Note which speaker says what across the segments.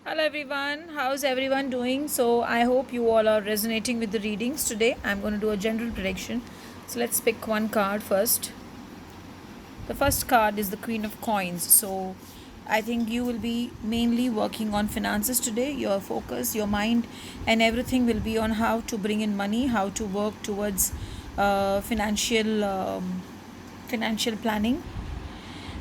Speaker 1: Hello everyone, how's everyone doing? So, I hope you all are resonating with the readings today. I'm going to do a general prediction. So, let's pick one card first. The first card is the Queen of Coins. So, I think you will be mainly working on finances today. Your focus, your mind, and everything will be on how to bring in money, how to work towards financial planning.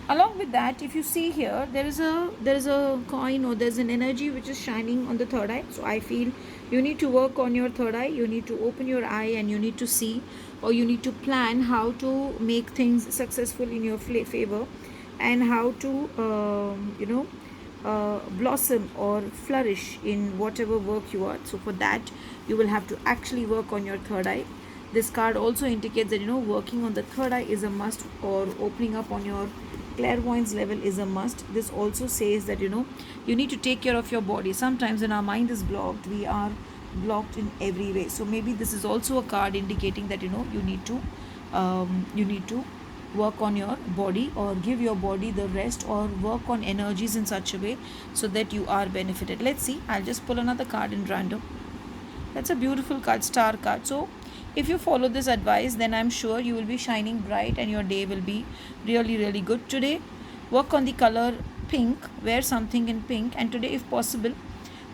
Speaker 1: Along with that, if you see here, there is a coin, or there's an energy which is shining on the third eye. So I feel you need to work on your third eye. You need to open your eye and you need to see, or you need to plan how to make things successful in your favor, and how to blossom or flourish in whatever work you are. So for that, you will have to actually work on your third eye. This card also indicates that working on the third eye is a must, or opening up on your clairvoyance level is a must. This also says that you need to take care of your body. Sometimes when our mind is blocked, we are blocked in every way. So maybe this is also a card indicating that you need to work on your body, or give your body the rest, or work on energies in such a way so that you are benefited. Let's see, I'll just pull another card in random. That's a beautiful card, star card. So if you follow this advice, then I'm sure you will be shining bright and your day will be really, really good today. Work on the color pink, wear something in pink, and today, if possible,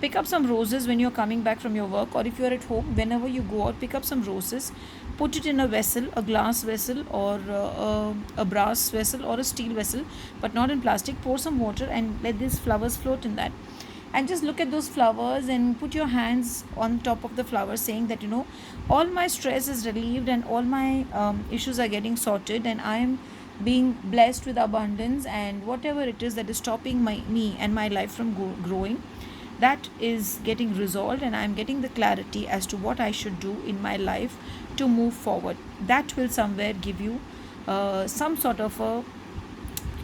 Speaker 1: pick up some roses when you're coming back from your work, or if you're at home, whenever you go out, pick up some roses, put it in a vessel, a glass vessel, or a brass vessel, or a steel vessel, but not in plastic. Pour some water and let these flowers float in that, and just look at those flowers and put your hands on top of the flowers, saying that all my stress is relieved, and all my issues are getting sorted, and I am being blessed with abundance, and whatever it is that is stopping me and my life from growing, that is getting resolved, and I am getting the clarity as to what I should do in my life to move forward. That will somewhere give you some sort of a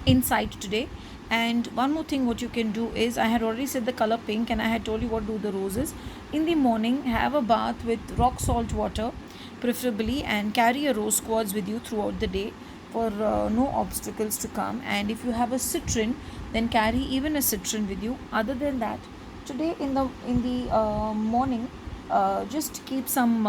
Speaker 1: insight today. And one more thing, what you can do is, I had already said the color pink, and I had told you what to do the roses. In the morning, have a bath with rock salt water preferably, and carry a rose quartz with you throughout the day for no obstacles to come. And if you have a citron, then carry even a citron with you. Other than that, today in the morning, just keep some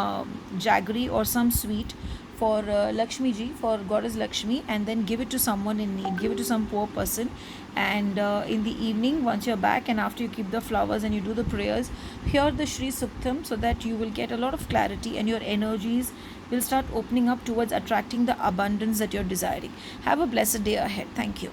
Speaker 1: jaggery or some sweet for Lakshmi ji, for goddess Lakshmi, and then give it to someone in need, give it to some poor person. And in the evening, once you're back, and after you keep the flowers and you do the prayers, hear the Shri Suktam, so that you will get a lot of clarity, and your energies will start opening up towards attracting the abundance that you're desiring. Have a blessed day ahead. Thank you.